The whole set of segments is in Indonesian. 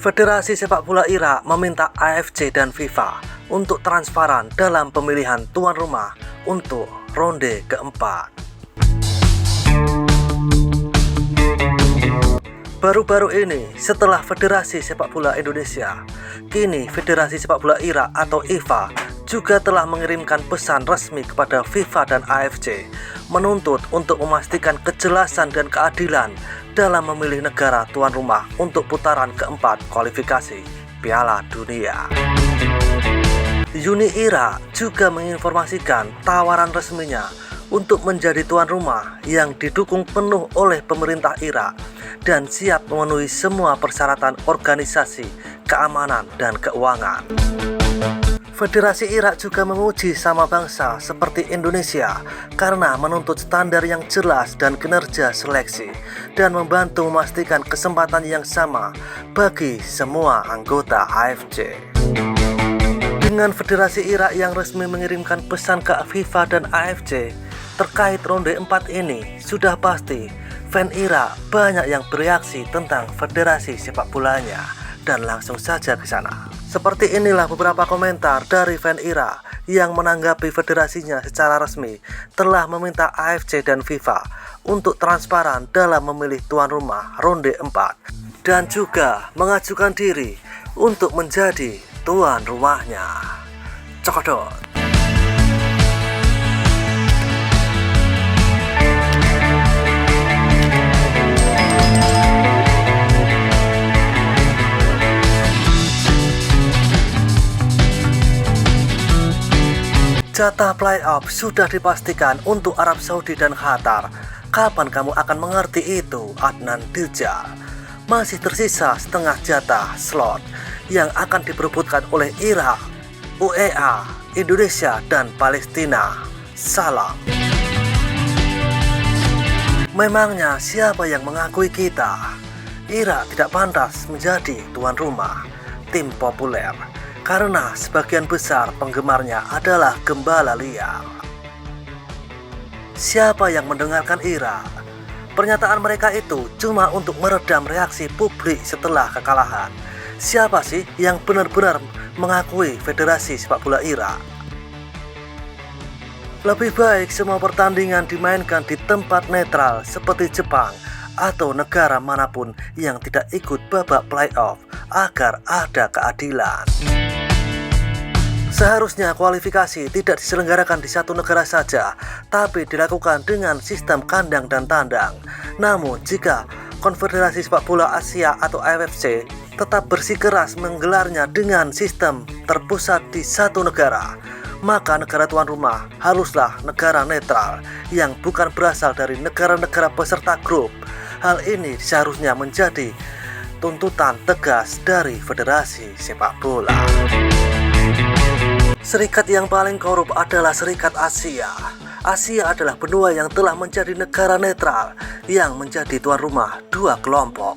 Federasi Sepak Bola Irak meminta AFC dan FIFA untuk transparan dalam pemilihan tuan rumah untuk ronde keempat. Baru-baru ini, setelah Federasi Sepak Bola Indonesia, kini Federasi Sepak Bola Irak atau IFA juga telah mengirimkan pesan resmi kepada FIFA dan AFC menuntut untuk memastikan kejelasan dan keadilan dalam memilih negara tuan rumah untuk putaran keempat kualifikasi Piala Dunia. Uni Irak juga menginformasikan tawaran resminya untuk menjadi tuan rumah yang didukung penuh oleh pemerintah Irak dan siap memenuhi semua persyaratan organisasi, keamanan, dan keuangan. Federasi Irak juga memuji sama bangsa seperti Indonesia karena menuntut standar yang jelas dan kinerja seleksi dan membantu memastikan kesempatan yang sama bagi semua anggota AFC. Dengan Federasi Irak yang resmi mengirimkan pesan ke FIFA dan AFC terkait ronde 4 ini, sudah pasti fan Irak banyak yang bereaksi tentang federasi sepak bolanya dan langsung saja ke sana. Seperti inilah beberapa komentar dari fan Irak yang menanggapi federasinya secara resmi telah meminta AFC dan FIFA untuk transparan dalam memilih tuan rumah ronde 4 dan juga mengajukan diri untuk menjadi tuan rumahnya. Cokot. Jatah playoff sudah dipastikan untuk Arab Saudi dan Qatar. Kapan kamu akan mengerti itu, Adnan Diljar? Masih tersisa setengah jatah slot yang akan diperebutkan oleh Irak, UEA, Indonesia, dan Palestina. Salam. Memangnya siapa yang mengakui kita? Irak tidak pantas menjadi tuan rumah tim populer karena sebagian besar penggemarnya adalah gembala liar. Siapa yang mendengarkan Irak? Pernyataan mereka itu cuma untuk meredam reaksi publik setelah kekalahan. Siapa sih yang benar-benar mengakui Federasi Sepak Bola Irak? Lebih baik semua pertandingan dimainkan di tempat netral seperti Jepang atau negara manapun yang tidak ikut babak playoff agar ada keadilan. Seharusnya kualifikasi tidak diselenggarakan di satu negara saja, tapi dilakukan dengan sistem kandang dan tandang. Namun jika Konfederasi Sepak Bola Asia atau AFC tetap bersikeras menggelarnya dengan sistem terpusat di satu negara, maka negara tuan rumah haruslah negara netral yang bukan berasal dari negara-negara peserta grup. Hal ini seharusnya menjadi tuntutan tegas dari Federasi Sepak Bola. Serikat yang paling korup adalah Serikat Asia. Asia adalah benua yang telah menjadi negara netral yang menjadi tuan rumah dua kelompok.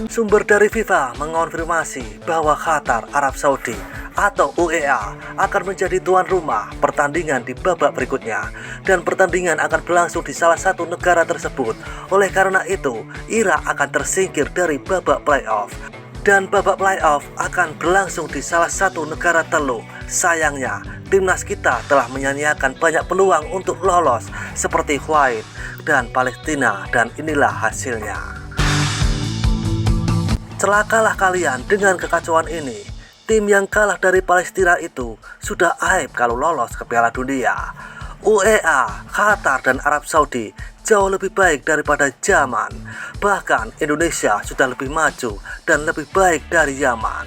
Sumber dari FIFA mengonfirmasi bahwa Qatar, Arab Saudi, atau UEA akan menjadi tuan rumah pertandingan di babak berikutnya dan pertandingan akan berlangsung di salah satu negara tersebut. Oleh karena itu, Irak akan tersingkir dari babak playoff dan babak playoff akan berlangsung di salah satu negara teluk. Sayangnya, timnas kita telah menyanyiakan banyak peluang untuk lolos seperti Kuwait dan Palestina, dan inilah hasilnya. Celakalah kalian dengan kekacauan ini. Tim yang kalah dari Palestina itu sudah aib kalau lolos ke Piala Dunia. UEA, Qatar, dan Arab Saudi jauh lebih baik daripada Yaman. Bahkan Indonesia sudah lebih maju dan lebih baik dari Yaman.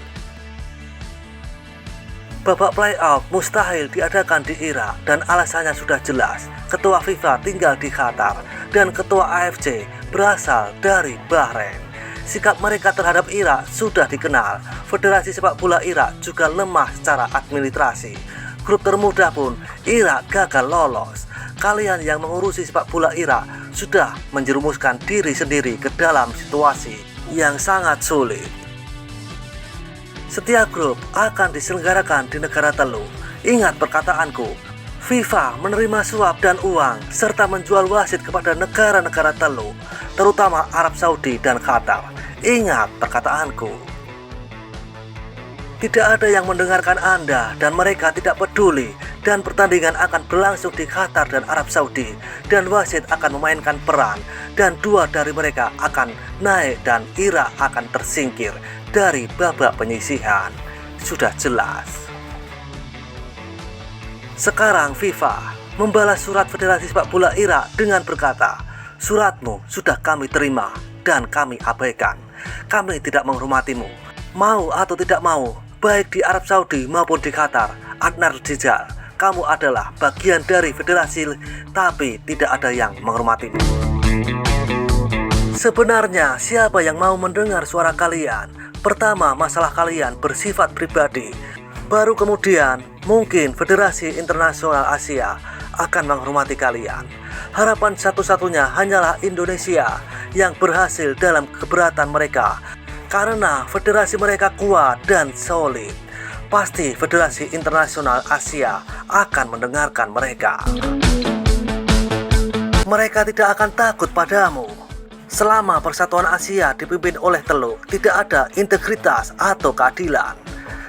Babak playoff mustahil diadakan di Irak dan alasannya sudah jelas. Ketua FIFA tinggal di Qatar dan ketua AFC berasal dari Bahrain. Sikap mereka terhadap Irak sudah dikenal. Federasi Sepak Bola Irak juga lemah secara administrasi. Grup termuda pun Irak gagal lolos. Kalian yang mengurusi sepak bola Irak sudah menjerumuskan diri sendiri ke dalam situasi yang sangat sulit. Setiap grup akan diselenggarakan di negara teluk. Ingat perkataanku, FIFA menerima suap dan uang serta menjual wasit kepada negara-negara teluk, terutama Arab Saudi dan Qatar. Ingat perkataanku. Tidak ada yang mendengarkan Anda dan mereka tidak peduli, dan pertandingan akan berlangsung di Qatar dan Arab Saudi, dan wasit akan memainkan peran, dan dua dari mereka akan naik dan Irak akan tersingkir dari babak penyisihan. Sudah jelas. Sekarang FIFA membalas surat Federasi Sepak Bola Irak dengan berkata, "Suratmu sudah kami terima dan kami abaikan. Kami tidak menghormatimu. Mau atau tidak mau, baik di Arab Saudi maupun di Qatar, Adnar Jijal, kamu adalah bagian dari federasi, tapi tidak ada yang menghormatimu." Sebenarnya siapa yang mau mendengar suara kalian? Pertama, masalah kalian bersifat pribadi. Baru kemudian, mungkin Federasi Internasional Asia akan menghormati kalian. Harapan satu-satunya hanyalah Indonesia yang berhasil dalam keberatan mereka, karena federasi mereka kuat dan solid. Pasti Federasi Internasional Asia akan mendengarkan mereka. Mereka tidak akan takut padamu. Selama Persatuan Asia dipimpin oleh Teluk, tidak ada integritas atau keadilan.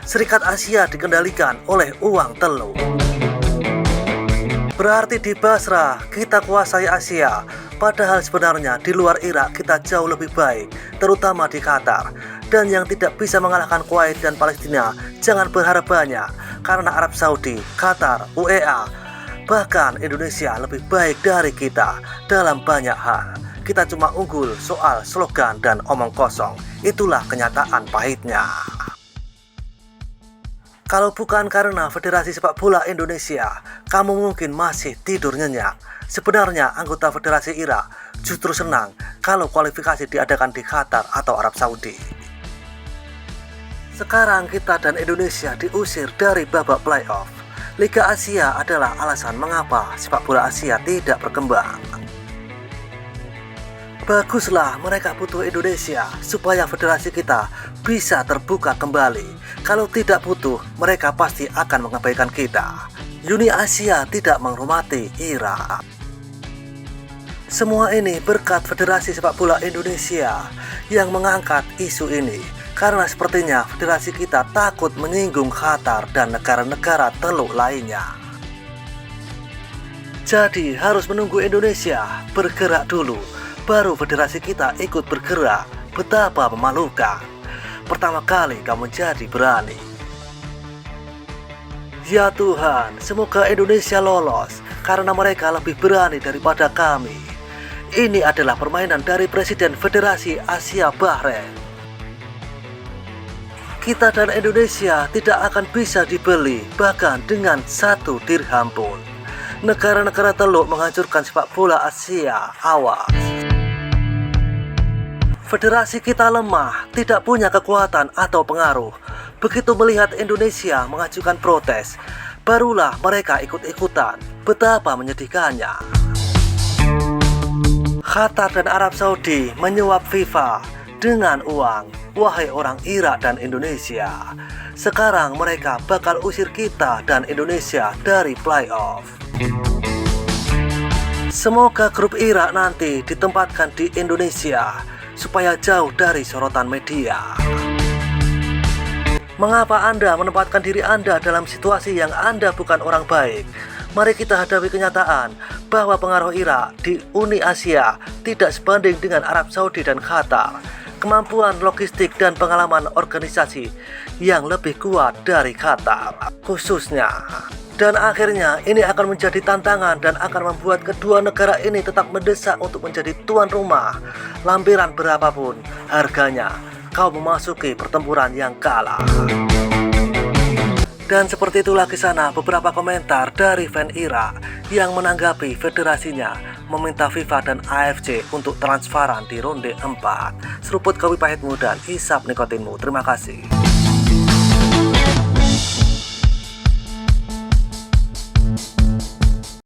Serikat Asia dikendalikan oleh uang Teluk. Berarti di Basrah kita kuasai Asia, padahal sebenarnya di luar Irak kita jauh lebih baik, terutama di Qatar. Dan yang tidak bisa mengalahkan Kuwait dan Palestina, jangan berharap banyak, karena Arab Saudi, Qatar, UEA, bahkan Indonesia lebih baik dari kita dalam banyak hal. Kita cuma unggul soal slogan dan omong kosong. Itulah kenyataan pahitnya. Kalau bukan karena Federasi Sepak Bola Indonesia, kamu mungkin masih tidur nyenyak. Sebenarnya anggota Federasi Irak justru senang kalau kualifikasi diadakan di Qatar atau Arab Saudi. Sekarang kita dan Indonesia diusir dari babak playoff. Liga Asia adalah alasan mengapa sepak bola Asia tidak berkembang. Baguslah mereka butuh Indonesia supaya federasi kita bisa terbuka kembali. Kalau tidak butuh, mereka pasti akan mengabaikan kita. Uni Asia tidak menghormati Irak. Semua ini berkat Federasi Sepak Bola Indonesia yang mengangkat isu ini, karena sepertinya federasi kita takut menyinggung Qatar dan negara-negara Teluk lainnya. Jadi harus menunggu Indonesia bergerak dulu, baru federasi kita ikut bergerak. Betapa memalukan. Pertama kali kamu jadi berani. Ya Tuhan, semoga Indonesia lolos, karena mereka lebih berani daripada kami. Ini adalah permainan dari Presiden Federasi Asia Bahrain. Kita dan Indonesia tidak akan bisa dibeli, bahkan dengan 1 dirham pun. Negara-negara Teluk menghancurkan sepak bola Asia, awas. Federasi kita lemah, tidak punya kekuatan atau pengaruh. Begitu melihat Indonesia mengajukan protes, barulah mereka ikut-ikutan. Betapa menyedihkannya. Qatar dan Arab Saudi menyuap FIFA dengan uang. Wahai orang Irak dan Indonesia, sekarang mereka bakal usir kita dan Indonesia dari playoff. Semoga grup Irak nanti ditempatkan di Indonesia supaya jauh dari sorotan media. Mengapa Anda menempatkan diri Anda dalam situasi yang Anda bukan orang baik? Mari kita hadapi kenyataan bahwa pengaruh Irak di Uni Asia tidak sebanding dengan Arab Saudi dan Qatar. Kemampuan logistik dan pengalaman organisasi yang lebih kuat dari Qatar khususnya. Dan akhirnya ini akan menjadi tantangan dan akan membuat kedua negara ini tetap mendesak untuk menjadi tuan rumah. Lampiran berapapun harganya, kau memasuki pertempuran yang kalah. Dan seperti itulah kisah beberapa komentar dari fan Irak yang menanggapi federasinya meminta FIFA dan AFC untuk transferan di ronde 4. Seruput kopi pahitmu dan hisap nikotinmu. Terima kasih.